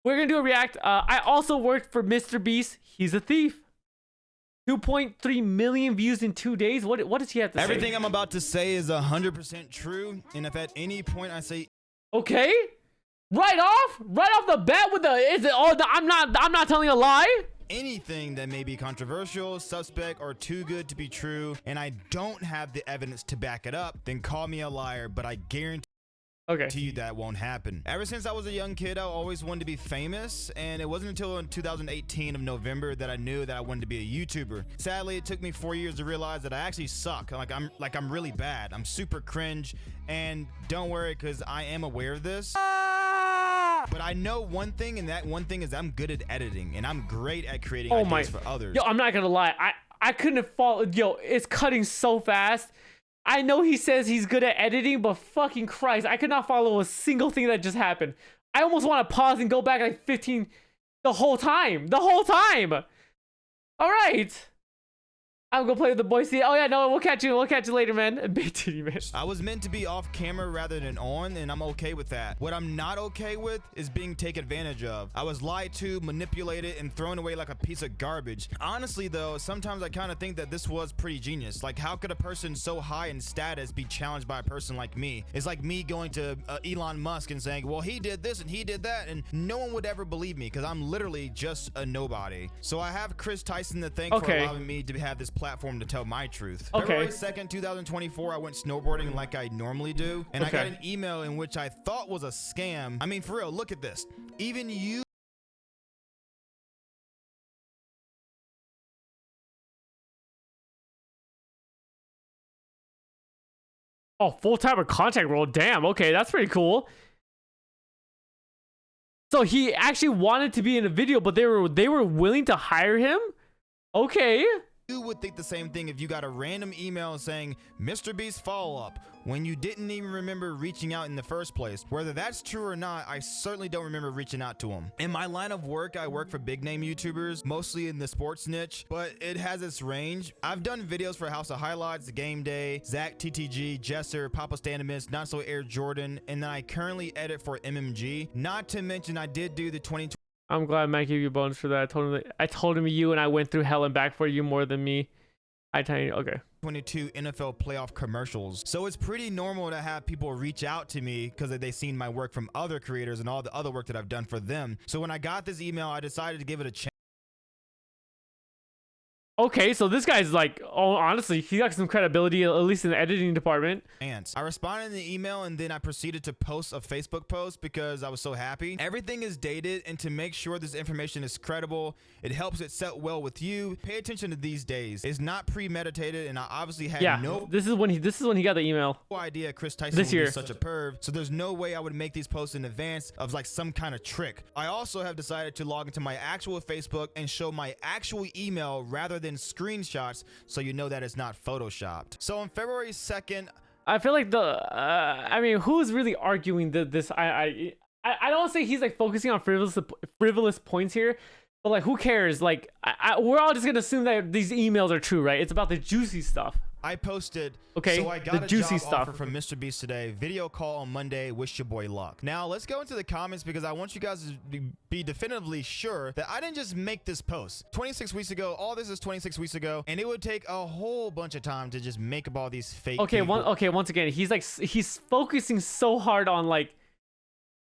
we're gonna do a react. I also worked for Mr. Beast. He's a thief. 2.3 million views in 2 days. What does he have to say? Everything I'm about to say is 100% true, and if at any point I say okay, right off the bat with the I'm not telling a lie. anything that may be controversial, suspect, or too good to be true, and I don't have the evidence to back it up, then call me a liar, but I guarantee to you that won't happen. Ever since I was a young kid, I always wanted to be famous, and it wasn't until in 2018 of November that I knew that I wanted to be a YouTuber. Sadly, it took me 4 years to realize that I actually suck. I'm really bad. I'm super cringe, and don't worry, because I am aware of this. But I know one thing, and that one thing is I'm good at editing, and I'm great at creating ideas for others. Yo, I'm not gonna lie. I couldn't have followed. Yo, it's cutting so fast. I know he says he's good at editing, but fucking Christ, I could not follow a single thing that just happened. I almost want to pause and go back like 15 the whole time. All right. I'm gonna play with the boys. See, oh yeah, no, we'll catch you later, man. Big titty, man. I was meant to be off camera rather than on, and I'm okay with that. What I'm not okay with is being taken advantage of. I was lied to, manipulated, and thrown away like a piece of garbage. Honestly though, sometimes I kind of think that this was pretty genius. Like, how could a person so high in status be challenged by a person like me? It's like me going to Elon Musk and saying, well, he did this and he did that, and no one would ever believe me because I'm literally just a nobody. So I have Chris Tyson to thank for allowing me to have this platform to tell my truth. February 2nd, 2024, I went snowboarding like I normally do, and I got an email in which I thought was a scam. I mean, for real, look at this. Even you full-time or contract role. Damn, okay, that's pretty cool. So he actually wanted to be in a video, but they were willing to hire him? Okay. You would think the same thing if you got a random email saying Mr. Beast follow-up when you didn't even remember reaching out in the first place. Whether that's true or not, I certainly don't remember reaching out to him. In my line of work, I work for big name YouTubers, mostly in the sports niche, but it has its range. I've done videos for House of Highlights, Game Day, Zach TTG, Jesser, Papa Stanimus, Not So Air Jordan, and then I currently edit for MMG. Not to mention I did do the 2020. I'm glad Matt gave you bones for that. I told him you and I went through hell and back for you more than me. Okay. 22 NFL playoff commercials. So it's pretty normal to have people reach out to me because they seen my work from other creators and all the other work that I've done for them. So when I got this email, I decided to give it a chance. Okay, so this guy's like, oh, honestly, he got some credibility, at least in the editing department. I responded in the email, and then I proceeded to post a Facebook post because I was so happy. Everything is dated, and to make sure this information is credible, it helps it set well with you. Pay attention to these days. It's not premeditated, and I obviously had this is when he got the email. No idea Chris Tyson would be such a perv, so there's no way I would make these posts in advance of like some kind of trick. I also have decided to log into my actual Facebook and show my actual email rather than screenshots, so you know that it's not photoshopped. So on February 2nd, I feel like I mean, who's really arguing this? I don't want to say he's like focusing on frivolous points here, but like, who cares? Like, we're all just gonna assume that these emails are true, right? It's about the juicy stuff. I posted, so I got the juicy stuff offer from Mr. Beast today. Video call on Monday. Wish your boy luck. Now let's go into the comments because I want you guys to be definitively sure that I didn't just make this post 26 weeks ago. All this is 26 weeks ago, and it would take a whole bunch of time to just make up all these fake. Once again, he's focusing so hard on like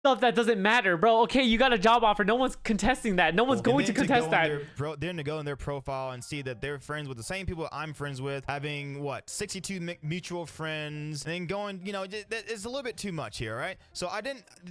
stuff that doesn't matter, bro. Okay, you got a job offer. No one's contesting that. No one's going to contest that. They're to go in their profile and see that they're friends with the same people I'm friends with, having what 62 mutual friends, and then going, you know, it's a little bit too much here, right? So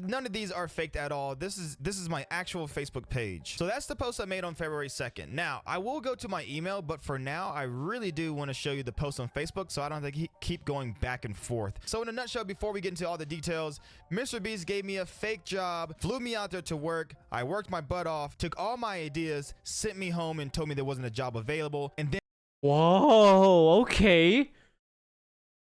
none of these are faked at all. This is my actual Facebook page. So that's the post I made on February 2nd. Now I will go to my email, but for now I really do want to show you the post on Facebook so I don't have to keep going back and forth. So in a nutshell, before we get into all the details, Mr. Beast gave me a fake job, flew me out there to work. I worked my butt off, took all my ideas, sent me home, and told me there wasn't a job available. And then, whoa, okay.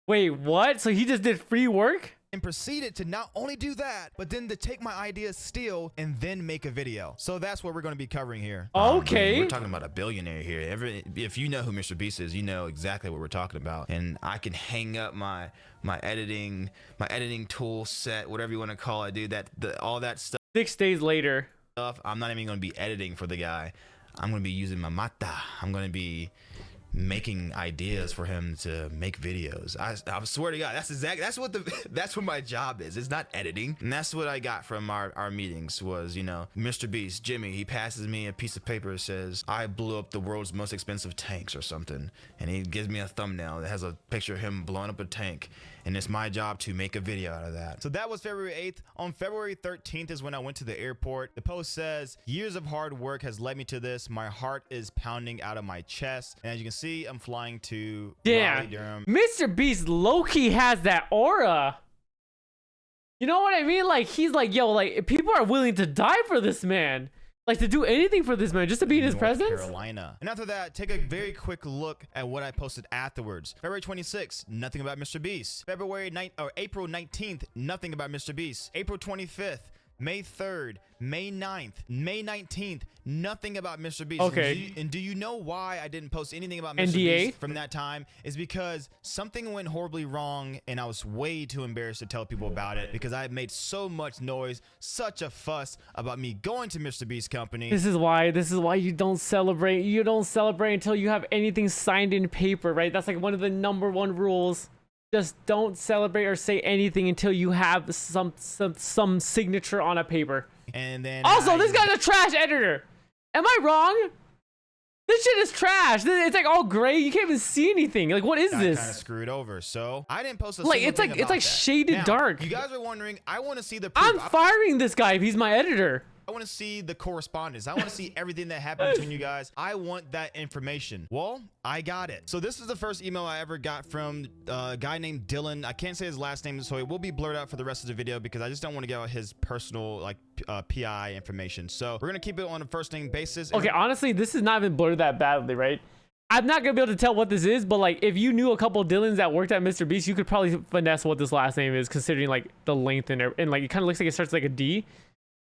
Wait, what? So he just did free work? And proceeded to not only do that, but then to take my ideas still and then make a video. So that's what we're going to be covering here. Okay. We're talking about a billionaire here. If you know who Mr. Beast is, you know exactly what we're talking about. And I can hang up my editing tool set, whatever you want to call it, dude. All that stuff. 6 days later. stuff. I'm not even going to be editing for the guy. I'm going to be using my mata. I'm going to be making ideas for him to make videos. I swear to God, that's what my job is. It's not editing. And that's what I got from our meetings was, you know, Mr. Beast, Jimmy, he passes me a piece of paper that says, I blew up the world's most expensive tanks or something. And he gives me a thumbnail that has a picture of him blowing up a tank. And it's my job to make a video out of that. So that was February 8th. On February 13th is when I went to the airport. The post says, years of hard work has led me to this. My heart is pounding out of my chest. And as you can see, I'm flying to Raleigh, Durham. Mr. Beast low-key has that aura. You know what I mean? Like, he's like, yo, like, people are willing to die for this man. Like, to do anything for this man, just to be in his presence? Carolina. And after that, take a very quick look at what I posted afterwards. February 26th, nothing about Mr. Beast. April 19th, nothing about Mr. Beast. April 25th, May 3rd, May 9th, May 19th, nothing about Mr. Beast. Okay. And do you know why I didn't post anything about Mr. NDA? Beast from that time? Is because something went horribly wrong and I was way too embarrassed to tell people about it because I had made so much noise, such a fuss about me going to Mr. Beast's company. This is why you don't celebrate. You don't celebrate until you have anything signed in paper, right? That's like one of the #1 rules. Just don't celebrate or say anything until you have some signature on a paper. And then also, this guy's a trash editor. Am I wrong? This shit is trash. It's like all gray. You can't even see anything. Like, what is this? Kind of screwed over. So I didn't post a like single it's like thing it's like about that. shaded Now, dark. You guys are wondering. I want to see the proof. I'm firing this guy if he's my editor. I want to see the correspondence. I want to see everything that happened between you guys. I want that information. Well, I got it. So this is the first email I ever got from a guy named Dylan. I can't say his last name, so it will be blurred out for the rest of the video because I just don't want to get out his personal like PI information. So we're gonna keep it on a first name basis. Okay, honestly, this is not even blurred that badly, right? I'm not gonna be able to tell what this is, but like if you knew a couple Dylans that worked at Mr. Beast, you could probably finesse what this last name is, considering like the length and like it kind of looks like it starts like a D.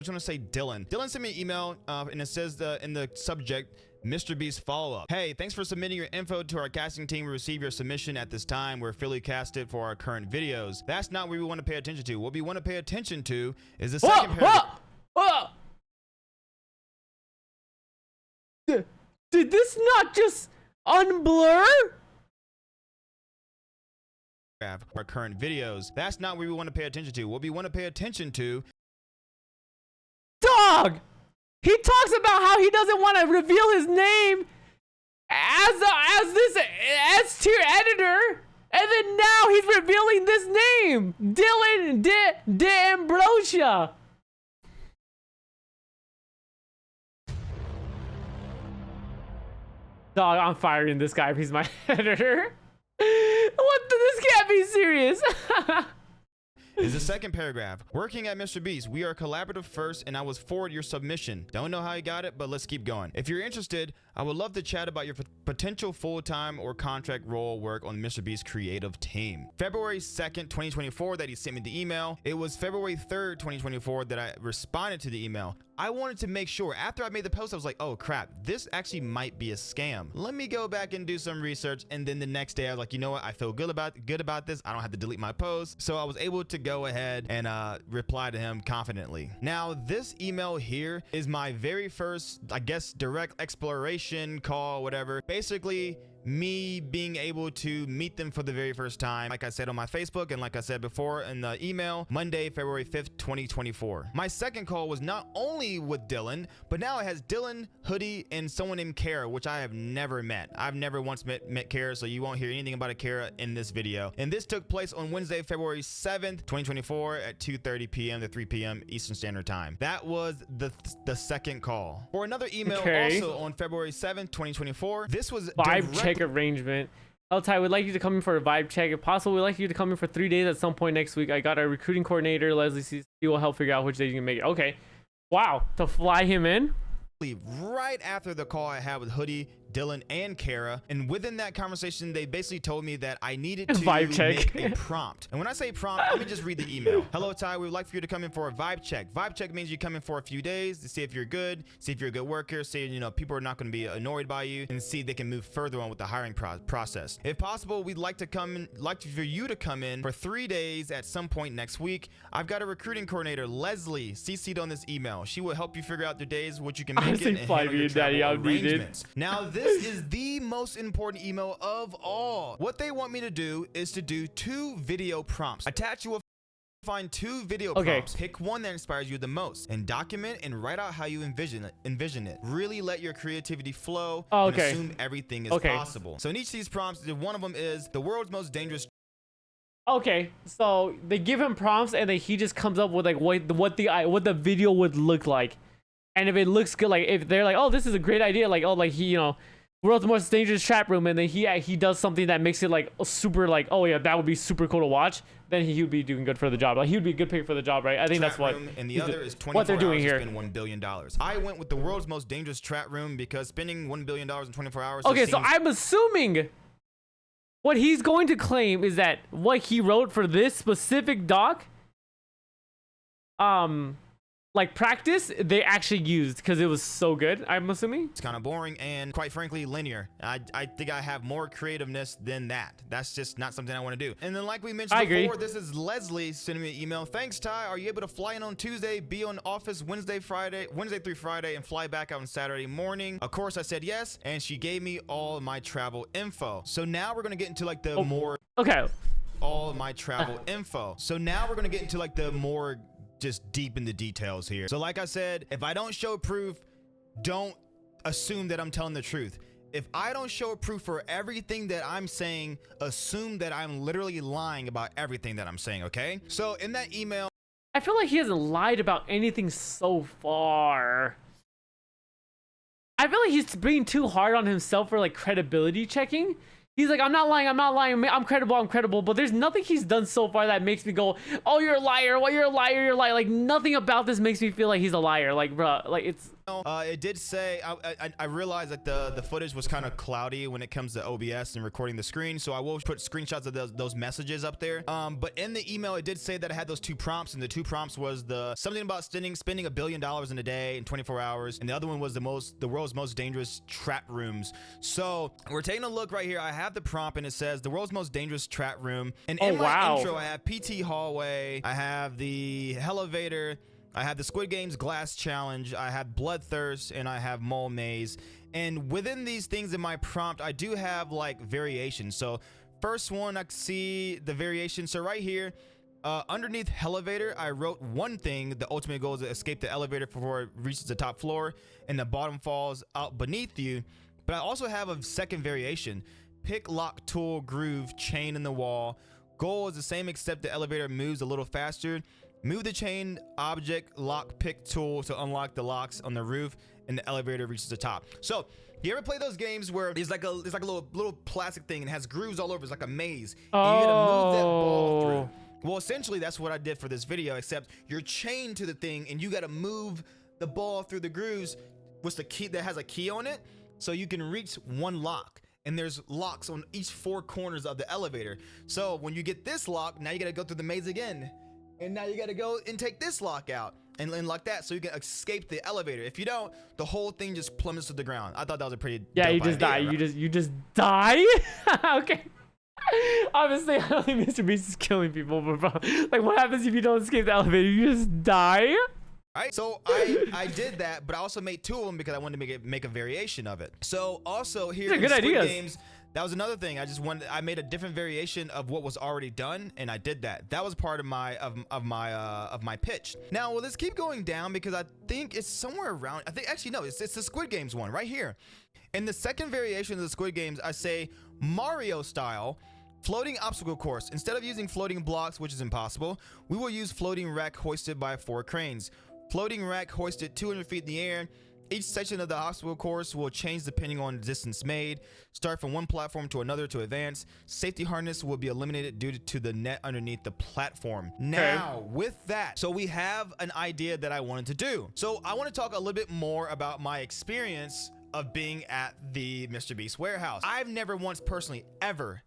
I just want to say Dylan. Dylan sent me an email and it says in the subject, Mr. Beast follow-up. Hey, thanks for submitting your info to our casting team. We received your submission at this time. We're fully casted for our current videos. That's not what we want to pay attention to. What we want to pay attention to is the second paragraph. Did this not just unblur? Our current videos. That's not what we want to pay attention to. What we want to pay attention to. Dog! He talks about how he doesn't want to reveal his name as this S tier editor, and then now he's revealing this name, Dylan de Ambrosia. Dog, I'm firing this guy if he's my editor. This can't be serious. Is the second paragraph. Working at Mr. Beast, we are collaborative first, and I was forward your submission. Don't know how you got it, but let's keep going. If you're interested, I would love to chat about your potential full-time or contract role work on Mr. Beast's creative team. February 2nd, 2024 that he sent me the email. It was February 3rd, 2024 that I responded to the email. I wanted to make sure after I made the post, I was like, oh crap, this actually might be a scam. Let me go back and do some research. And then the next day I was like, you know what? I feel good about this. I don't have to delete my post. So I was able to go ahead and reply to him confidently. Now this email here is my very first, I guess, direct exploration call, whatever. Basically, me being able to meet them for the very first time, like I said on my Facebook and like I said before in the email, Monday, February 5th, 2024. My second call was not only with Dylan, but now it has Dylan, Hoodie, and someone named Kara, which I have never met. I've never once met Kara, so you won't hear anything about a Kara in this video. And this took place on Wednesday, February 7th, 2024 at 2:30 p.m. to 3 p.m. Eastern Standard Time. That was the second call. For another email also on February 7th, 2024, this was vibe check arrangement. JonnTsai, would like you to come in for a vibe check. If possible, we'd like you to come in for 3 days at some point next week. I got our recruiting coordinator, Leslie C. He will help figure out which days you can make it. Okay. Wow. To fly him in? Right after the call I had with Hoodie, Dylan, and Kara. And within that conversation, they basically told me that I needed to Vibe check. make a prompt. And when I say prompt, let me just read the email. Hello, Ty. We would like for you to come in for a vibe check. Vibe check means you come in for a few days to see if you're good, see if you're a good worker, see, you know, people are not going to be annoyed by you, and see if they can move further on with the hiring process. If possible, we'd like for you to come in for 3 days at some point next week. I've got a recruiting coordinator, Leslie, CC'd on this email. She will help you figure out the days which you can make it and handle your travel arrangements. Now, this is the most important email of all. What they want me to do is to do 2 video prompts. Attach you will find 2 video prompts. Pick one that inspires you the most and document and write out how you envision it. Really let your creativity flow and assume everything is possible. So in each of these prompts, one of them is the world's most dangerous. Okay, so they give him prompts and then he just comes up with like what the video would look like. And if it looks good, like if they're like, oh, this is a great idea, like, oh, like he, you know, world's most dangerous trap room, and then he does something that makes it like super, like, oh yeah, that would be super cool to watch, then he would be doing good for the job. Like he would be a good pick for the job, right? I think that's what. And the other is 24 what they're doing hours here. To spend $1 billion. I went with the world's most dangerous trap room because spending $1 billion in 24 hours. Okay, so I'm assuming what he's going to claim is that what he wrote for this specific doc, like practice, they actually used because it was so good. I'm assuming it's kind of boring and quite frankly linear. I think I have more creativeness than that. That's just not something I want to do. And then like we mentioned before, this is Leslie sending me an email. Thanks, Ty. Are you able to fly in on Tuesday, be on office Wednesday through Friday, and fly back out on Saturday morning? Of course I said yes, and she gave me all my travel info. So now we're gonna get into like the all my travel info. So now we're gonna get into like the more just deep in the details here. So like I said, if I don't show proof, don't assume that I'm telling the truth. If I don't show proof for everything that I'm saying, assume that I'm literally lying about everything that I'm saying, okay? So in that email, I feel like he hasn't lied about anything so far. I feel like he's being too hard on himself for like credibility checking. He's like, I'm not lying, I'm credible, but there's nothing he's done so far that makes me go, oh, you're a liar, well, you're a liar. Like nothing about this makes me feel like he's a liar. Like, bro, like it's... it did say, I realized that the footage was kind of cloudy when it comes to OBS and recording the screen, so I will put screenshots of those messages up there. But in the email, it did say that it had those 2 prompts, and the 2 prompts was something about spending $1 billion in a day in 24 hours, and the other one was the world's most dangerous trap rooms. So we're taking a look right here. I have the prompt, and it says the world's most dangerous trap room. And in my intro, I have PT hallway, I have the elevator, I have the Squid Game's glass challenge, I have bloodthirst, and I have mole maze. And within these things in my prompt, I do have like variations. So first one, I can see the variation. So right here, underneath elevator, I wrote one thing. The ultimate goal is to escape the elevator before it reaches the top floor and the bottom falls out beneath you. But I also have a second variation. Pick, lock, tool, groove, chain in the wall. Goal is the same except the elevator moves a little faster. Move the chain, object, lock, pick tool to unlock the locks on the roof, and the elevator reaches the top. So, you ever play those games where it's like a little plastic thing and it has grooves all over? It's like a maze. And you gotta move that ball through. Well, essentially, that's what I did for this video, except you're chained to the thing and you gotta move the ball through the grooves with the key that has a key on it, so you can reach one lock. And there's locks on each 4 corners of the elevator. So when you get this lock, now you gotta go through the maze again. And now you gotta go and take this lock out and lock that so you can escape the elevator. If you don't, the whole thing just plummets to the ground. I thought that was a pretty dope you just idea, die. right? You just die? Okay. Obviously, I don't think Mr. Beast is killing people, but bro, like what happens if you don't escape the elevator? You just die? Right, so I did that, but I also made 2 of them because I wanted to make a variation of it. So also here in Squid Games, that was another thing. I made a different variation of what was already done, and I did that. That was part of my pitch. Now, well, let's keep going down because I think it's somewhere around. It's the Squid Games one right here. In the second variation of the Squid Games, I say Mario style. Floating obstacle course. Instead of using floating blocks, which is impossible, we will use floating rack hoisted by 4 cranes. Floating rack hoisted 200 feet in the air. Each section of the obstacle course will change depending on the distance made. Start from one platform to another to advance. Safety harness will be eliminated due to the net underneath the platform. Now, with that, so we have an idea that I wanted to do. So I want to talk a little bit more about my experience of being at the Mr. Beast warehouse. I've never once personally ever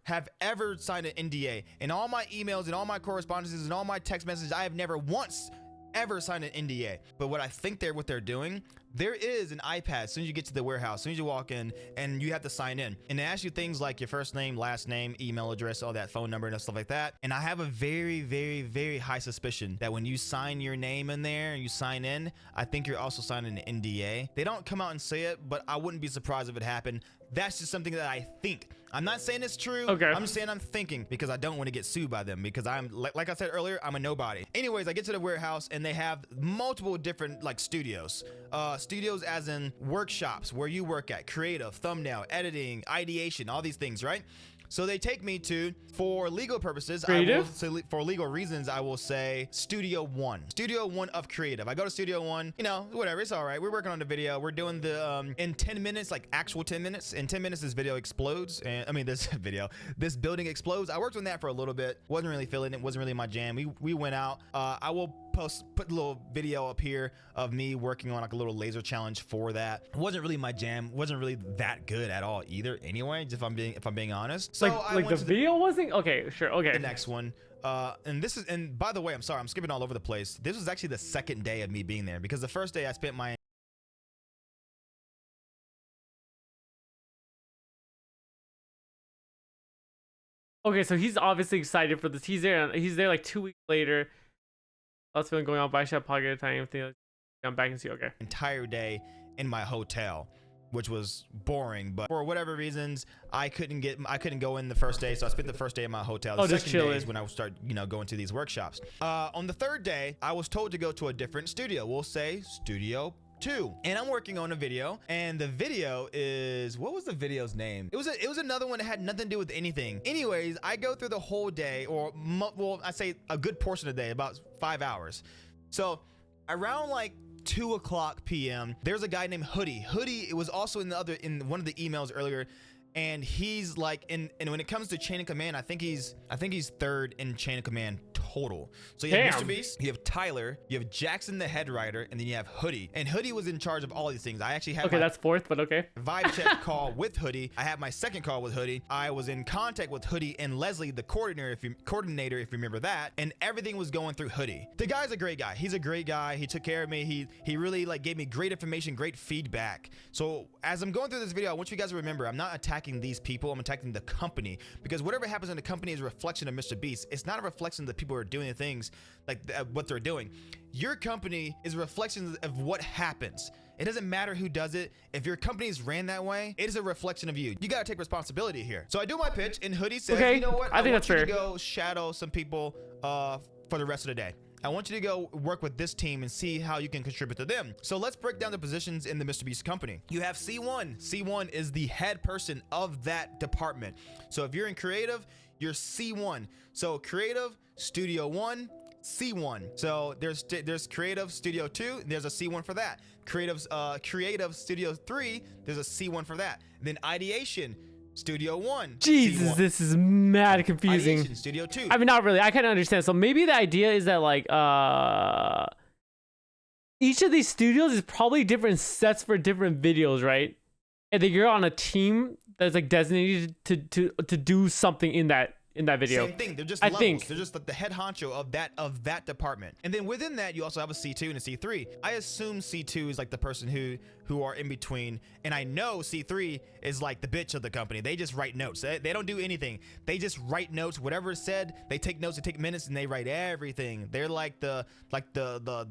signed an NDA. In all my emails and all my correspondences and all my text messages, I have never once ever signed an NDA. But what I think what they're doing, there is an iPad as soon as you get to the warehouse, as soon as you walk in, and you have to sign in. And they ask you things like your first name, last name, email address, all that, phone number, and stuff like that. And I have a very, very, very high suspicion that when you sign your name in there and you sign in, I think you're also signing an NDA. They don't come out and say it, but I wouldn't be surprised if it happened. That's just something that I think. I'm not saying it's true. Okay. I'm just saying I'm thinking because I don't want to get sued by them because I'm like I said earlier, I'm a nobody. Anyways, I get to the warehouse and they have multiple different like studios. Studios as in workshops where you work at, creative, thumbnail, editing, ideation, all these things, right? So they take me to, for legal purposes, for legal reasons, I will say Studio One. Studio One of creative. I go to Studio One, you know, whatever, it's all right. We're working on the video. We're doing the, in 10 minutes, like actual 10 minutes. In 10 minutes, this video explodes. And I mean, this building explodes. I worked on that for a little bit. Wasn't really feeling it. Wasn't really my jam. We went out. I will put a little video up here of me working on like a little laser challenge for that. Wasn't really my jam. Wasn't really that good at all either. Anyway, if I'm being honest. So like the video wasn't okay. Sure. Okay. The next one. And by the way, I'm sorry, I'm skipping all over the place. This was actually the second day of me being there because the first day I spent my Okay, so he's obviously excited for this. He's there like 2 weeks later. Lots of going on. Buy shop pocket time. Everything. I'm back and see. Okay. Entire day in my hotel, which was boring, but for whatever reasons, I couldn't go in the first day, so I spent the first day in my hotel. The just second chilling. day is when I would start, going to these workshops. On the third day, I was told to go to a different studio. We'll say Studio 2, and I'm working on a video, and the video is, what was the video's name? It was another one that had nothing to do with anything. Anyways, I go through the whole day, or well, I say a good portion of the day, about 5 hours. So around like 2:00 p.m. there's a guy named Hoodie. It was also in one of the emails earlier, and he's like and when it comes to chain of command, I think he's third in chain of command total. So you have Mr. Beast, you have Tyler, you have Jackson the head writer, and then you have Hoodie. And Hoodie was in charge of all these things. I actually had that's fourth, but okay. Vibe check call with Hoodie. I had my second call with Hoodie. I was in contact with Hoodie and Leslie, the coordinator, if you remember that. And everything was going through Hoodie. The guy's a great guy. He's a great guy. He took care of me. He really like gave me great information, great feedback. So as I'm going through this video, I want you guys to remember, I'm not attacking these people. I'm attacking the company, because whatever happens in the company is a reflection of Mr. Beast. It's not a reflection of the people who are doing the things like what they're doing. Your company is a reflection of what happens. It doesn't matter who does it. If your company is ran that way, it is a reflection of you. You got to take responsibility here. So I do my pitch, and Hoodie says, okay, you know what? I think that's fair. To go shadow some people for the rest of the day. I want you to go work with this team and see how you can contribute to them. So let's break down the positions in the Mr. Beast company. You have C1. C1 is the head person of that department. So if you're in creative, you're C1. So creative, Studio 1, C1. So there's creative Studio 2, there's a C1 for that. Creative Studio 3, there's a C1 for that. And then ideation, Studio 1. Jesus, C1. this is mad confusing. Ideation, Studio 2. I mean, not really. I kind of understand. So maybe the idea is that like each of these studios is probably different sets for different videos, right? And then you're on a team that's like designated to do something in that video. Same thing. They're just levels. They're just like the head honcho of that department. And then within that, you also have a C2 and a C3. I assume C2 is like the person who are in between, and I know C3 is like the bitch of the company. They just write notes. They don't do anything. They just write notes. Whatever is said, they take notes. They take minutes, and they write everything. They're like the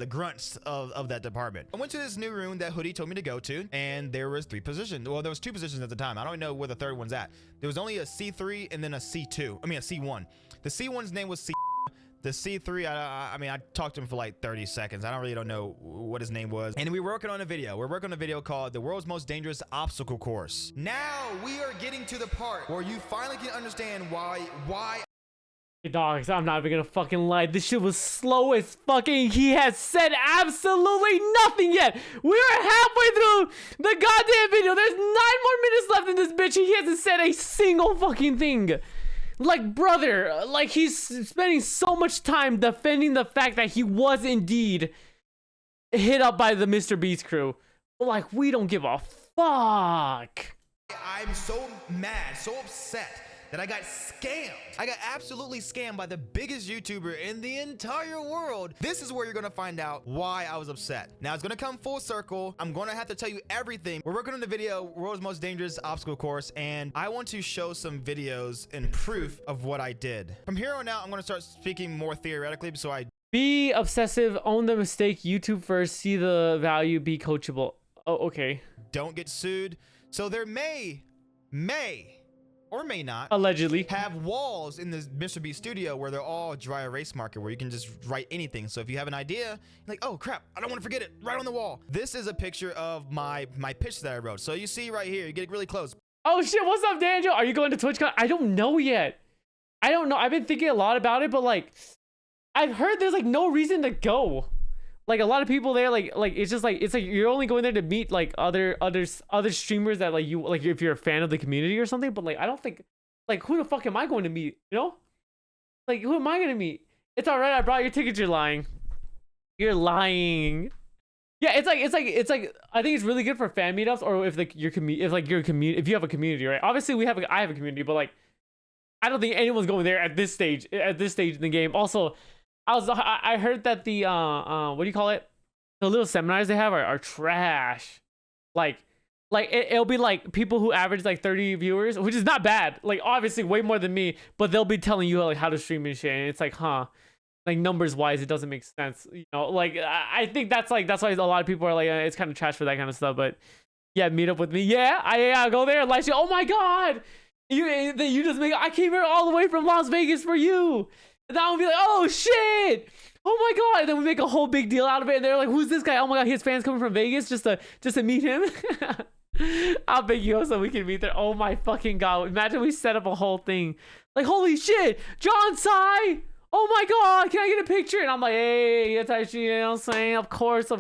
grunts of that department. I went to this new room that Hoodie told me to go to, and there was 3 positions. Well, there was 2 positions at the time. I don't know where the third one's at. There was only a C3 and then a C2. I mean, a C1. The C1's name was C. The C3, I mean, I talked to him for like 30 seconds. I don't know what his name was. And we were working on a video. We're working on a video called The World's Most Dangerous Obstacle Course. Now we are getting to the part where you finally can understand why. Hey, dogs, I'm not even gonna fucking lie. This shit was slow as fucking. He has said absolutely nothing yet. We are halfway through the goddamn video. There's 9 more minutes left in this bitch, and he hasn't said a single fucking thing. Like, brother, like he's spending so much time defending the fact that he was indeed hit up by the Mr. Beast crew. But like, we don't give a fuck. I'm so mad, so upset that I got scammed. I got absolutely scammed by the biggest YouTuber in the entire world. This is where you're gonna find out why I was upset. Now it's gonna come full circle. I'm gonna have to tell you everything. We're working on the video, World's Most Dangerous Obstacle Course, and I want to show some videos and proof of what I did. From here on out, I'm gonna start speaking more theoretically, so I Be obsessive, own the mistake, YouTube first, see the value, be coachable. Oh, okay. don't get sued. So there may or may not Allegedly. have walls in this Mr. Beast studio where they're all dry erase marker where you can just write anything. So if you have an idea, you're like, oh crap, I don't want to forget it, right on the wall. This is a picture of my pitch that I wrote. So you see right here, you get really close. Oh shit, what's up, Daniel? Are you going to TwitchCon? I don't know yet. I don't know. I've been thinking a lot about it, but like, I've heard there's like no reason to go. Like a lot of people there, like it's like you're only going there to meet like other streamers that like you like if you're a fan of the community or something. But like I don't think like who the fuck am I going to meet? You know, like who am I gonna meet? It's all right. I brought your tickets. You're lying. You're lying. Yeah, it's like I think it's really good for fan meetups or if like if you have a community, right? Obviously I have a community, but like I don't think anyone's going there at this stage in the game. Also, I heard that the what do you call it? The little seminars they have are trash. Like it'll be like people who average like 30 viewers, which is not bad. Like obviously way more than me, but they'll be telling you like how to stream and shit. And it's like, huh? Like numbers wise, it doesn't make sense. You know, like I think that's why a lot of people are like it's kind of trash for that kind of stuff. But yeah, meet up with me. Yeah, I go there and like, oh my god, you just make. I came here all the way from Las Vegas for you. And then I'll be like, oh shit, oh my god. And then we make a whole big deal out of it. And they're like, who's this guy? Oh my god, his fans coming from Vegas just to meet him. I'll pick you up so we can meet there. Oh my fucking god. Imagine we set up a whole thing. Like, holy shit, JonnTsai. Oh my god, can I get a picture? And I'm like, hey, it's actually, you know what I'm saying? Of course.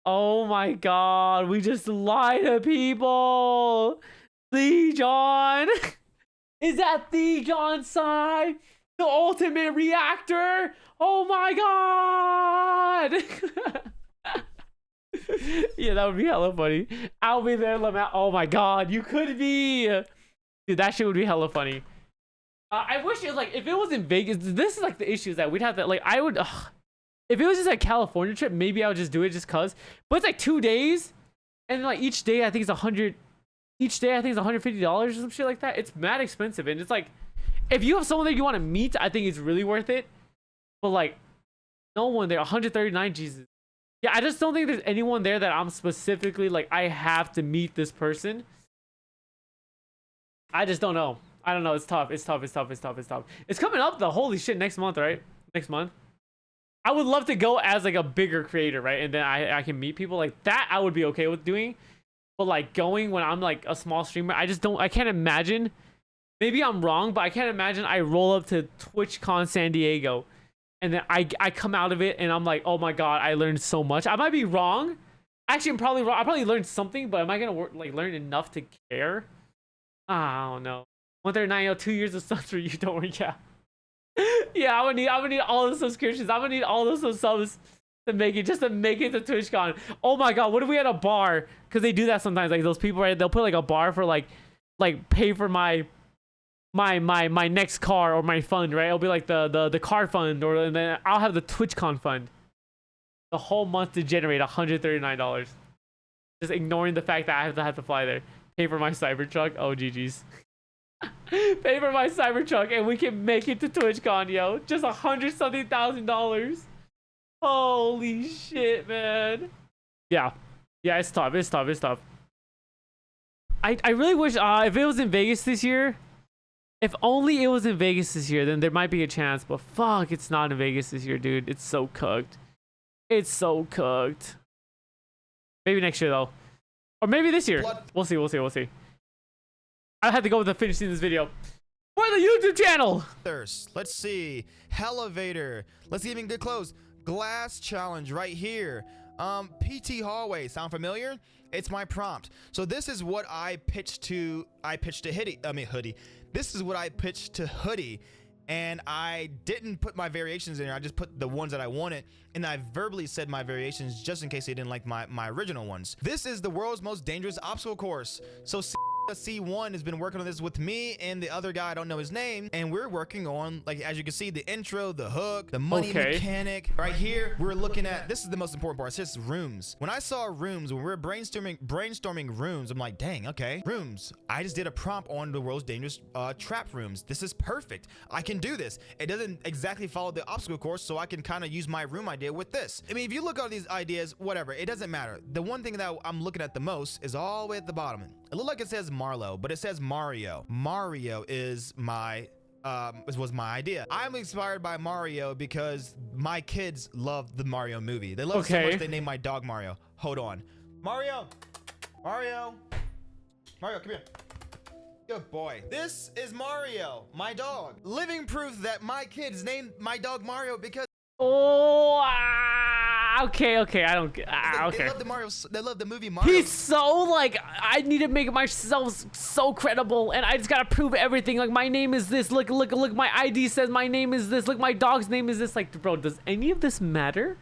Oh my god, we just lie to people. The John. Is that the JonnTsai? The ultimate reactor? Oh my god! Yeah, that would be hella funny. I'll be there, Lamau. Oh my god, you could be. Dude, that shit would be hella funny. I wish it was like, if it was in Vegas, this is like the issues that we'd have to, like, I would, if it was just a California trip, maybe I would just do it just cause. But it's like 2 days, and like each day I think it's $150 or some shit like that. It's mad expensive, and it's like, if you have someone that you want to meet, I think it's really worth it. But like, no one there. 139, Jesus. Yeah, I just don't think there's anyone there that I'm specifically like, I have to meet this person. I just don't know. I don't know. It's tough. It's coming up though. Holy shit, next month, right? Next month. I would love to go as like a bigger creator, right? And then I can meet people like that. I would be okay with doing. But like going when I'm like a small streamer, I can't imagine. Maybe I'm wrong, but I can't imagine I roll up to TwitchCon San Diego and then I come out of it and I'm like, oh my god, I learned so much. I might be wrong. Actually, I'm probably wrong. I probably learned something, but am I gonna learn enough to care? I don't know. 139, 2 years of subs for you. Don't worry. Yeah, I'm gonna need all the subscriptions. I'm gonna need all those subs to make it to TwitchCon. Oh my god, what if we had a bar? Because they do that sometimes. Like those people, right? They'll put like a bar for like pay for my next car or my fund, right? It'll be like the car fund, and then I'll have the TwitchCon fund. The whole month to generate $139. Just ignoring the fact that I have to fly there. Pay for my Cybertruck. Oh, GG's. Pay for my Cybertruck and we can make it to TwitchCon, yo. Just $100-something thousand. Holy shit, man. Yeah, it's tough. I really wish if it was in Vegas this year. If only it was in Vegas this year, then there might be a chance. But fuck, it's not in Vegas this year, dude. It's so cooked. Maybe next year though, or maybe this year. We'll see. I had to go with the finishing this video for the YouTube channel. Let's see. Elevator. Let's even get close. Glass challenge right here. PT hallway. Sound familiar? It's my prompt. So this is what I pitched to Hoodie. This is what I pitched to Hoodie. and I didn't put my variations in there. I just put the ones that I wanted, and I verbally said my variations just in case they didn't like my original ones. This is the world's most dangerous obstacle course. So C1 has been working on this with me and the other guy, I don't know his name, and we're working on, like, as you can see, the intro, the hook, the money mechanic. Right here, we're looking at, this is the most important part, it's just rooms. When I saw rooms, when we were brainstorming rooms, I'm like, dang, okay, rooms. I just did a prompt on the world's dangerous trap rooms. This is perfect. I can do this. It doesn't exactly follow the obstacle course, so I can kind of use my room idea with this. I mean, if you look at these ideas, whatever, it doesn't matter. The one thing that I'm looking at the most is all the way at the bottom. It looked like it says Marlo, but it says Mario. Mario is my was my idea. I'm inspired by Mario because my kids love the Mario movie. They love it so much they named my dog Mario. Hold on. Mario, come here. Good boy. This is Mario, my dog. Living proof that my kids named my dog Mario because okay, I don't get. Okay. They love the Mario. They love the movie Mario. He's so like, I need to make myself so credible, and I just gotta prove everything. Like, my name is this. Look, my ID says my name is this. Look, my dog's name is this. Like, bro, does any of this matter?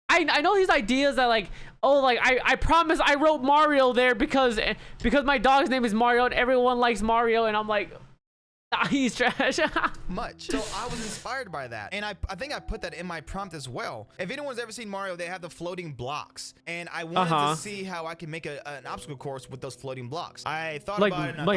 I know these ideas that, like, oh, like, I promise I wrote Mario there because my dog's name is Mario and everyone likes Mario, and I'm like, he's trash. Much. So I was inspired by that, and I think I put that in my prompt as well. If anyone's ever seen Mario, they have the floating blocks, and I wanted to see how I can make an obstacle course with those floating blocks. I thought about it, and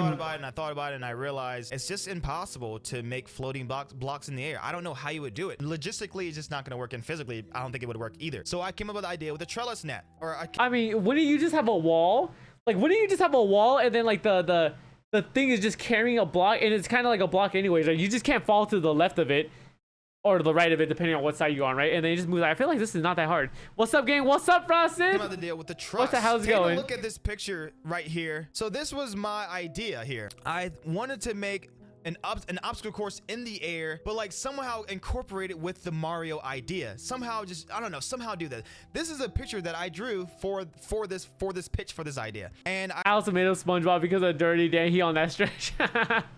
I thought about it, and I realized it's just impossible to make floating blocks in the air. I don't know how you would do it. Logistically, it's just not going to work, and physically, I don't think it would work either. So I came up with the idea with a trellis net. I mean, wouldn't you just have a wall? Like, wouldn't you just have a wall, and then, like, the thing is just carrying a block, and it's kind of like a block anyways. Like, you just can't fall to the left of it or to the right of it, depending on what side you're on, right? And then you just move. I feel like this is not that hard. What's up, gang? What's up, Frosted? Came out the deal with the truss. What the hell's going? Look at this picture right here. So this was my idea here. I wanted to make an obstacle course in the air, but like somehow incorporate it with the Mario idea. Somehow, just, I don't know, somehow do that. This is a picture that I drew for this pitch for this idea, and I also made a SpongeBob because of Dirty Dan. He on that stretch.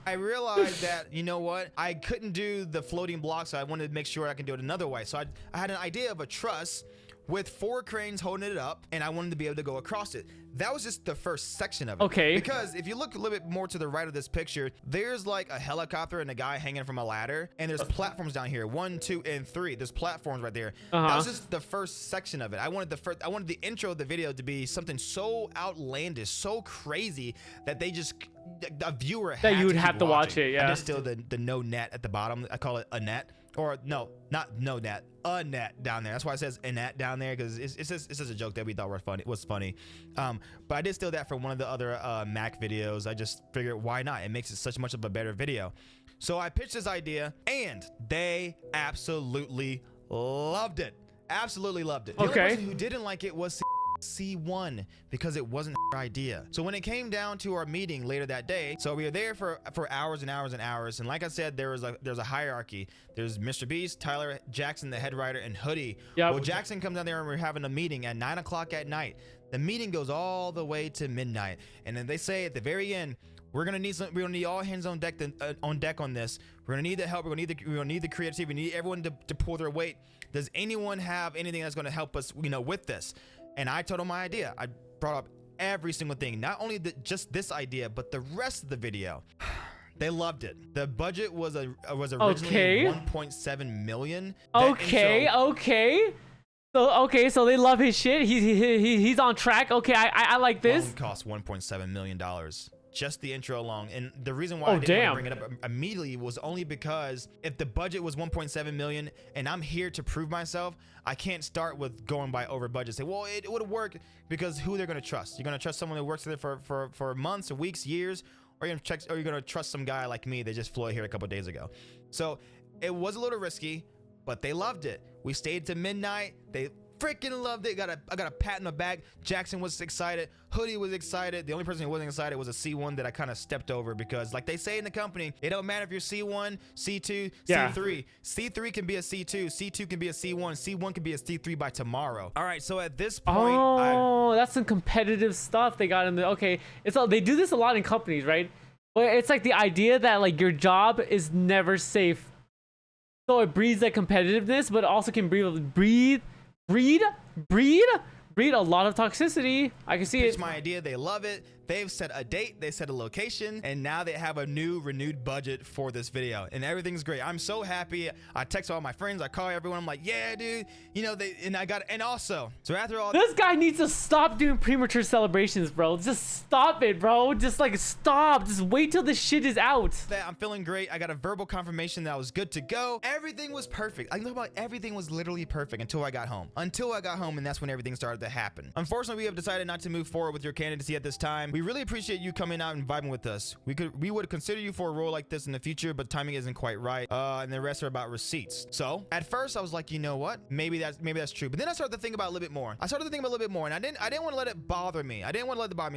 I realized that, you know what, I couldn't do the floating blocks, so I wanted to make sure I can do it another way. So I had an idea of a truss with 4 cranes holding it up, and I wanted to be able to go across it. That was just the first section of it. Okay. Because if you look a little bit more to the right of this picture, there's like a helicopter and a guy hanging from a ladder, and there's platforms down here, 1, 2, and 3. There's platforms right there. That was just the first section of it. I wanted the intro of the video to be something so outlandish, so crazy that they just, a viewer that you would have to watch it. Yeah. And there's still the no net at the bottom. I call it a net. Or no, not no net, a net down there. That's why it says a net down there, because it's just a joke that we thought was funny. But I did steal that from one of the other Mac videos. I just figured, why not? It makes it such much of a better video. So I pitched this idea, and they absolutely loved it. Absolutely loved it. The only person who didn't like it was C1 because it wasn't her idea. So when it came down to our meeting later that day, so we were there for hours and hours and hours, and like I said, there's a hierarchy. There's Mr. Beast, Tyler, Jackson, the head writer, and Hoodie. Well, Jackson comes down there and we're having a meeting at 9 o'clock at night. The meeting goes all the way to midnight, and then they say at the very end, we're gonna need all hands on deck on this. We're gonna need the help. We're gonna need the creativity. We need everyone to pull their weight. Does anyone have anything that's gonna help us, with this? And I told them my idea. I brought up every single thing, not only just this idea, but the rest of the video. They loved it. The budget was originally 1.7 million. Okay. So they love his shit. He's on track. Okay, I like this. It cost $1.7 million. Just the intro alone. And the reason why I didn't bring it up immediately was only because if the budget was 1.7 million and I'm here to prove myself, I can't start with going by over budget. Say, well, it would work, because who they're going to trust? You're going to trust someone who works there for months or weeks, years, or you're going to trust some guy like me that just flew here a couple days ago. So it was a little risky, but they loved it. We stayed to midnight. They freaking loved it. I got a pat in the back. Jackson was excited. Hoodie was excited. The only person who wasn't excited was a C1 that I kind of stepped over, because like they say in the company, it don't matter if you're C1, C2, C3. C3 can be a C2. C2 can be a C1. C1 can be a C3 by tomorrow. All right, so at this point, that's some competitive stuff they got in there. Okay, they do this a lot in companies, right? But it's like the idea that like your job is never safe So it breeds that competitiveness, but also can breed a lot of toxicity. I can see It's it. my idea. They love it. They've set a date, they set a location, and now they have a new renewed budget for this video, and everything's great. I'm so happy. I text all my friends, I call everyone. I'm like, yeah, dude, you know, and also, so after all, This guy needs to stop doing premature celebrations, bro. Just stop it, bro. Just like stop. Just wait till this shit is out. that I'm feeling great. I got a verbal confirmation that I was good to go. Everything was perfect. I know about everything was literally perfect until I got home. And that's when everything started to happen. Unfortunately, we have decided not to move forward with your candidacy at this time. We really appreciate you coming out and vibing with us. We would consider you for a role like this in the future, but timing isn't quite right. And the rest are about receipts. So at first I was like, you know what? Maybe that's true. But then I started to think about it a little bit more. And I didn't want to let it bother me.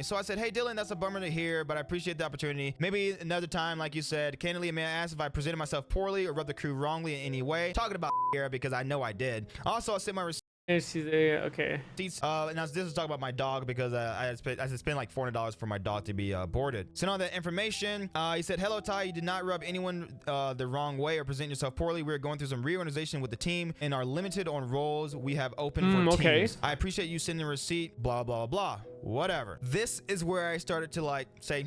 So I said, hey Dylan, that's a bummer to hear, but I appreciate the opportunity. Maybe another time, like you said. Candidly, may I ask if I presented myself poorly or rubbed the crew wrongly in any way? Talking about here because I know I did. Also, I sent my And she's okay. receipts. And this is talking about my dog because I had spent like $400 for my dog to be boarded. Sent all that information. He said, hello Ty, you did not rub anyone the wrong way or present yourself poorly. We're going through some reorganization with the team and are limited on roles we have open for teams. I appreciate you sending a receipt, blah blah blah, whatever. This is where I started to like say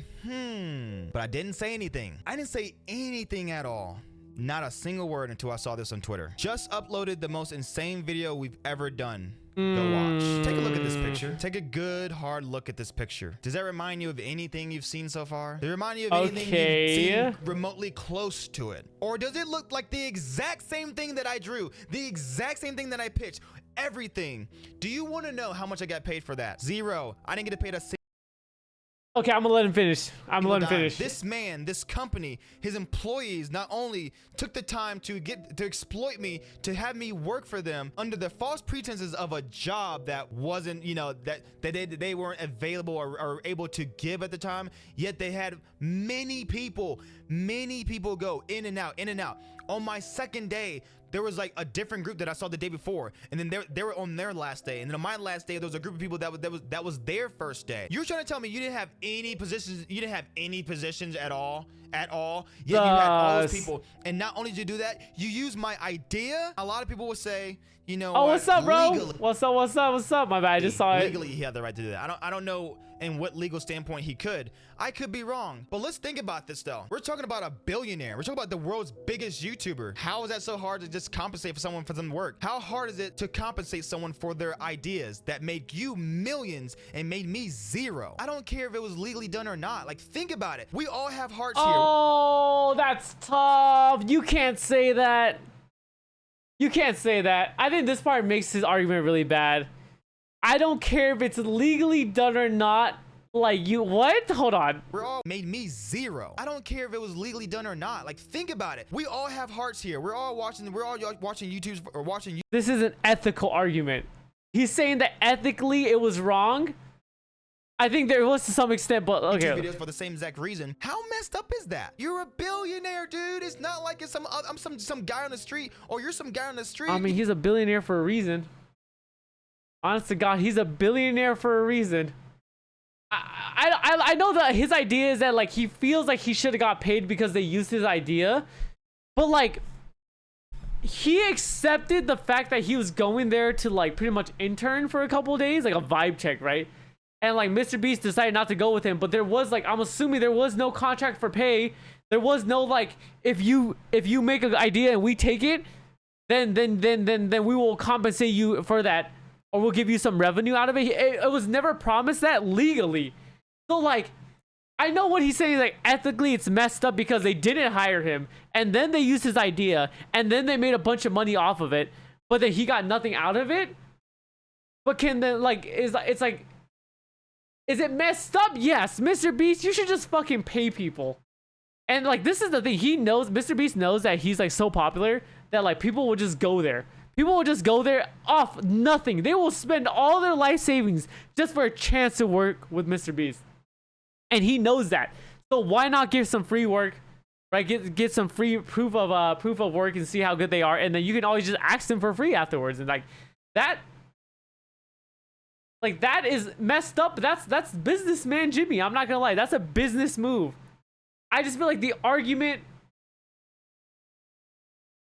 but I didn't say anything. I didn't say anything at all. Not a single word until I saw this on Twitter. Just uploaded the most insane video we've ever done. Go watch. Take a look at this picture. Take a good hard look at this picture. Does that remind you of anything you've seen so far? Does it remind you of anything you've seen remotely close to it? Or does it look like the exact same thing that I drew? The exact same thing that I pitched? Everything. Do you want to know how much I got paid for that? Zero. I didn't get paid a Okay, I'm gonna let him finish. This man, this company, his employees not only took the time to exploit me, to have me work for them under the false pretenses of a job that wasn't, you know, that they weren't available or able to give at the time. Yet they had many people go in and out. On my second day, there was like a different group that I saw the day before, and then they were on their last day, and then on my last day there was a group of people that was their first day. You're trying to tell me you didn't have any positions? You didn't have any positions at all? Yet you had all those people, and not only did you do that, you used my idea. A lot of people would say, you know, what's up, bro? What's up? My bad, I just saw it. Legally, he had the right to do that. I don't know in what legal standpoint he could. I could be wrong, but let's think about this though. We're talking about a billionaire. We're talking about the world's biggest YouTuber. How is that so hard to just compensate for someone for some work? How hard is it to compensate someone for their ideas that make you millions and made me zero? I don't care if it was legally done or not. Like, think about it. We all have hearts here. Oh, that's tough. You can't say that. I think this part makes his argument really bad. I don't care if it's legally done or not. Like, you what? Hold on. We're all made me zero. I don't care if it was legally done or not. Like, think about it. We all have hearts here. We're all watching YouTube's or watching. This is an ethical argument. He's saying that ethically it was wrong. I think there was to some extent, but okay. YouTube videos for the same exact reason. How messed up is that? You're a billionaire, dude. It's not like it's some guy on the street, or you're some guy on the street. I mean, he's a billionaire for a reason. Honest to God, he's a billionaire for a reason. I know that his idea is that like he feels like he should have got paid because they used his idea, but like he accepted the fact that he was going there to like pretty much intern for a couple of days, like a vibe check, right? And like Mr. Beast decided not to go with him, but there was like, I'm assuming there was no contract for pay. There was no like, if you make an idea and we take it, then we will compensate you for that, or we'll give you some revenue out of it. It was never promised that legally. So like, I know what he's saying, like ethically it's messed up because they didn't hire him and then they used his idea and then they made a bunch of money off of it, but then he got nothing out of it. But can then like, is it messed up? Yes. Mr. Beast, you should just fucking pay people. And like, this is the thing, he knows, Mr. Beast knows that he's like so popular that like people will just go there. People will just go there off nothing. They will spend all their life savings just for a chance to work with Mr. Beast. And he knows that. So why not give some free work, right? Get some free proof of work and see how good they are. And then you can always just ask them for free afterwards. And like that is messed up. That's businessman Jimmy. I'm not gonna lie. That's a business move. I just feel like the argument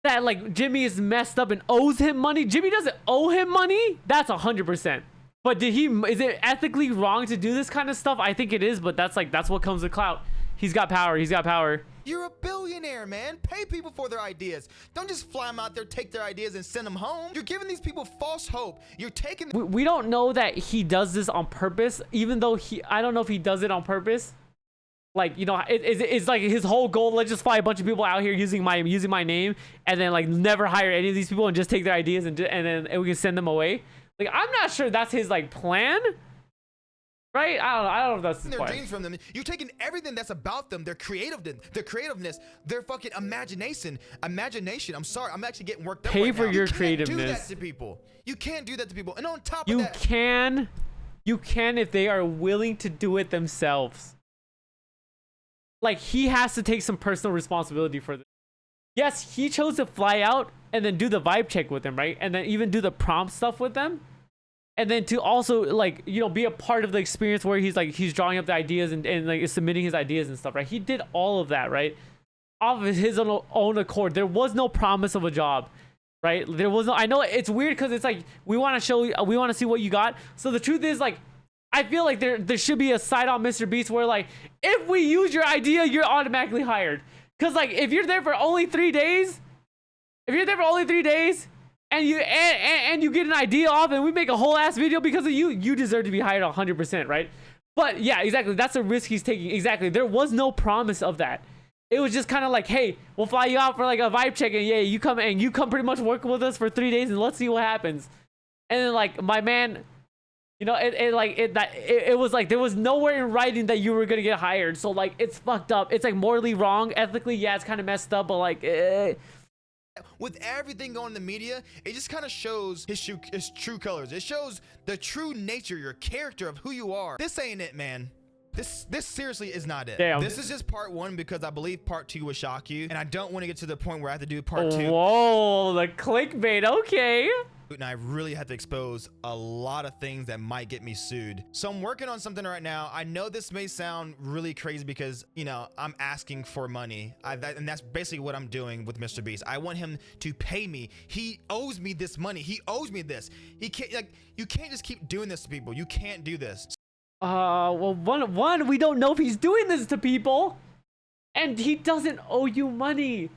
that like Jimmy is messed up and owes him money. Jimmy doesn't owe him money. That's 100%. But is it ethically wrong to do this kind of stuff? I think it is, but that's what comes with clout. He's got power. He's got power. You're a billionaire, man. Pay people for their ideas. Don't just fly them out there, take their ideas, and send them home. You're giving these people false hope. You're taking... We don't know that he does this on purpose, even though I don't know if he does it on purpose. Like, you know, it's like his whole goal, let's just fly a bunch of people out here using my name, and then like never hire any of these people and just take their ideas and then we can send them away. Like, I'm not sure that's his like plan. Right? I don't know if that's his their plan. dreams from them. You're taking everything that's about them, their creativeness, their fucking imagination. I'm sorry, I'm actually getting worked up Pay right for now. your You creativeness. can't do that to people. You can't do that to people. And on top of You that, can if they are willing to do it themselves. Like, he has to take some personal responsibility for this. Yes, he chose to fly out and then do the vibe check with them, right? And then even do the prompt stuff with them. And then to also, like, you know, be a part of the experience where he's drawing up the ideas and like submitting his ideas and stuff, right? He did all of that, right? Off of his own accord. There was no promise of a job, right? There was no, I know it's weird because it's like, we want to see what you got. So the truth is, like, I feel like there should be a side on Mr. Beast where, like, if we use your idea, you're automatically hired. Because, like, if you're there for only 3 days, and you get an idea off and we make a whole ass video because of you, you deserve to be hired 100%, right? But yeah, exactly. That's a risk he's taking. Exactly. There was no promise of that. It was just kind of like, hey, we'll fly you out for like a vibe check, and yeah, you come pretty much work with us for 3 days and let's see what happens. And then, like, my man, you know, it was like there was nowhere in writing that you were gonna get hired. So like, it's fucked up. It's like morally wrong. Ethically, yeah, it's kind of messed up, but like, with everything going in the media, it just kind of shows his true colors. It shows the true nature, your character of who you are. This ain't it, man. This seriously is not it. Damn. This is just part 1 because I believe part 2 will shock you, and I don't want to get to the point where I have to do part 2. Whoa, the clickbait. Okay. And I really have to expose a lot of things that might get me sued. So I'm working on something right now. I know this may sound really crazy because, you know, I'm asking for money. And that's basically what I'm doing with Mr. Beast. I want him to pay me. He owes me this money. He owes me this. He can't, like, you can't just keep doing this to people. You can't do this. Well, one, we don't know if he's doing this to people, and he doesn't owe you money.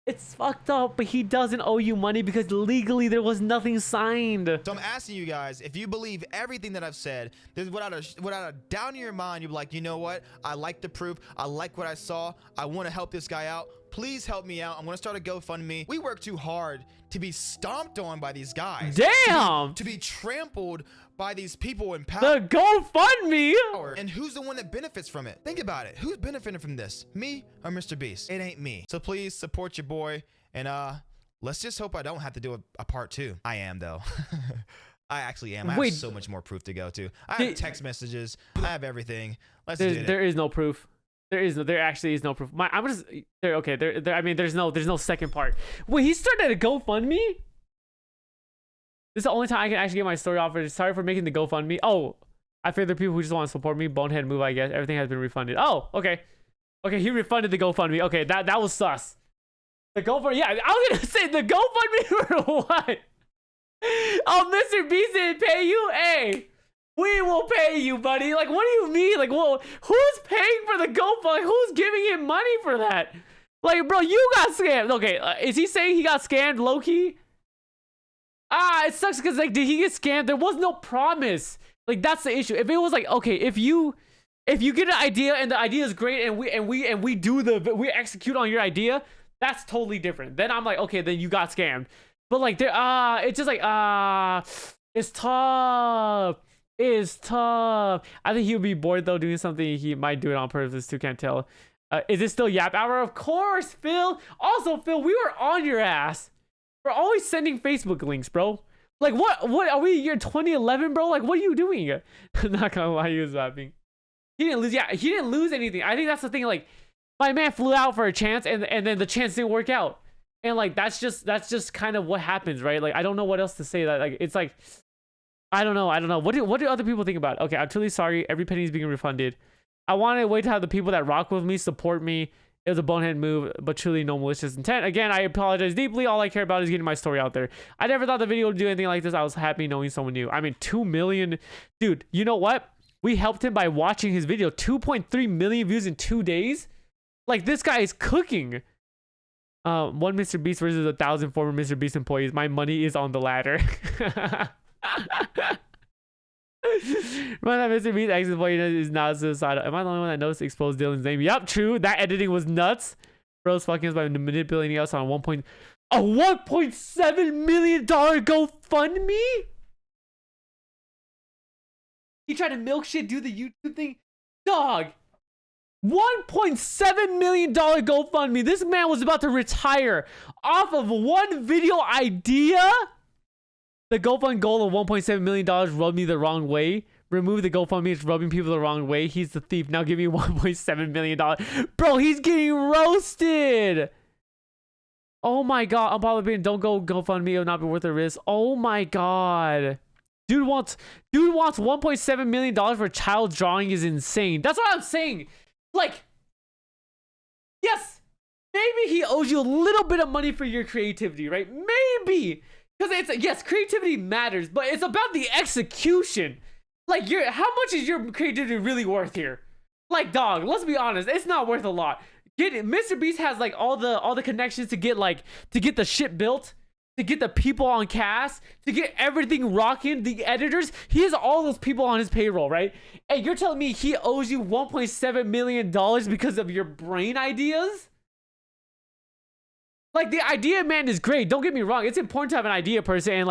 It's fucked up, but he doesn't owe you money because legally there was nothing signed. So I'm asking you guys, if you believe everything that I've said, there's without a doubt in your mind, you're like, you know what? I like the proof. I like what I saw. I want to help this guy out. Please help me out. I'm going to start a GoFundMe. We work too hard to be stomped on by these guys. Damn! To be trampled by these people in power. The GoFundMe! And who's the one that benefits from it? Think about it. Who's benefiting from this? Me or Mr. Beast? It ain't me. So please support your boy. And let's just hope I don't have to do a part 2. I am, though. I actually am. I have so much more proof to go to. I have text messages. I have everything. Let's do it. There is no proof. There actually is no proof. I'm just there. Okay. I mean, there's no second part. Wait, he started a GoFundMe? This is the only time I can actually get my story off. Sorry for making the GoFundMe. Oh, I figured there are people who just want to support me. Bonehead move, I guess. Everything has been refunded. Oh, okay. Okay, he refunded the GoFundMe. Okay, that was sus. The GoFundMe. Yeah, I was gonna say the GoFundMe for what? Oh, Mr. Beast didn't pay you? Hey, we will pay you, buddy. Like, what do you mean? Like, well, who's paying for the GoFundMe? Who's giving him money for that? Like, bro, you got scammed. Okay, is he saying he got scammed, low-key? It sucks because, like, did he get scammed? There was no promise. Like, that's the issue. If it was like, okay, if you get an idea and the idea is great and we execute on your idea, that's totally different. Then I'm like, okay, then you got scammed. But like, it's just like, it's tough. It's tough. I think he'll be bored though doing something. He might do it on purpose too. Can't tell. Is it still Yap Hour? Of course, Phil. Also, Phil, we were on your ass. We're always sending Facebook links, bro. Like, what are we, year 2011, bro? Like, what are you doing? Not gonna lie, he was laughing. He didn't lose. Yeah, he didn't lose anything. I think that's the thing. Like, my man flew out for a chance, and then the chance didn't work out. And like, that's just kind of what happens, right? Like, I don't know what else to say. That like, it's like, I don't know. What do other people think about it? Okay, I'm truly sorry. Every penny is being refunded. I want to wait to have the people that rock with me support me It was a bonehead move, but truly no malicious intent. Again, I apologize deeply. All I care about is getting my story out there. I never thought the video would do anything like this. I was happy knowing someone new. I mean, 2 million. Dude, you know what? We helped him by watching his video. 2.3 million views in 2 days. Like, this guy is cooking. One Mr. Beast versus 1,000 former Mr. Beast employees. My money is on the ladder. Remember that Mr. Beast ex-employee is not suicidal. Am I the only one that noticed exposed Dylan's name? Yep, true. That editing was nuts. Bro's fucking us by manipulating us on a $1.7 million GoFundMe? He tried to milk shit, do the YouTube thing. Dog. $1.7 million GoFundMe. This man was about to retire off of one video idea. The GoFundMe goal of $1.7 million rubbed me the wrong way. Remove the GoFundMe. It's rubbing people the wrong way. He's the thief. Now give me $1.7 million. Bro, he's getting roasted. Oh my God. I'm probably don't go GoFundMe. It'll not be worth the risk. Oh my God. Dude wants $1.7 million for child drawing is insane. That's what I'm saying. Like, yes, maybe he owes you a little bit of money for your creativity, right? Maybe. Because it's, yes, creativity matters, but it's about the execution. Like, how much is your creativity really worth here? Like, dog, let's be honest, it's not worth a lot. Mr. Beast has like all the connections to get the shit built, to get the people on cast, to get everything rocking, the editors. He has all those people on his payroll, right? And you're telling me he owes you $1.7 million because of your brain ideas? Like, the idea, man, is great. Don't get me wrong. It's important to have an idea per se and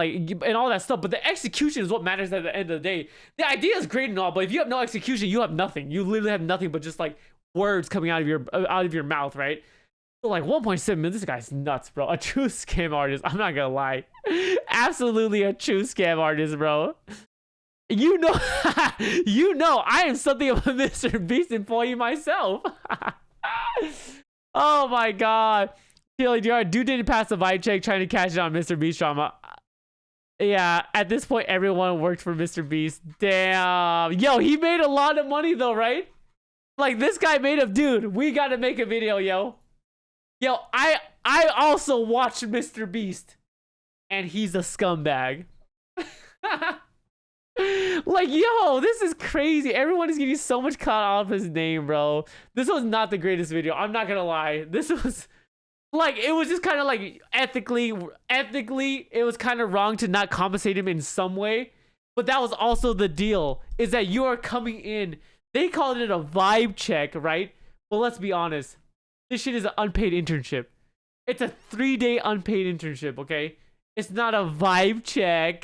all that stuff. But the execution is what matters at the end of the day. The idea is great and all, but if you have no execution, you have nothing. You literally have nothing but just like words coming out of your mouth, right? So like 1.7 million, this guy's nuts, bro. A true scam artist. I'm not gonna lie. Absolutely a true scam artist, bro. You know, I am something of a Mr. Beast employee myself. Oh my God. Dude didn't pass the vibe check trying to cash it on Mr. Beast drama. Yeah, at this point, everyone worked for Mr. Beast. Damn. Yo, he made a lot of money though, right? Like, this guy made a dude. We gotta make a video, yo. Yo, I also watched Mr. Beast. And he's a scumbag. Like, yo, this is crazy. Everyone is getting so much caught off his name, bro. This was not the greatest video. I'm not gonna lie. This was... Like, it was just kind of like ethically, it was kind of wrong to not compensate him in some way. But that was also the deal, is that you are coming in. They called it a vibe check, right? Well, let's be honest. This shit is an unpaid internship. It's a 3-day unpaid internship, okay? It's not a vibe check.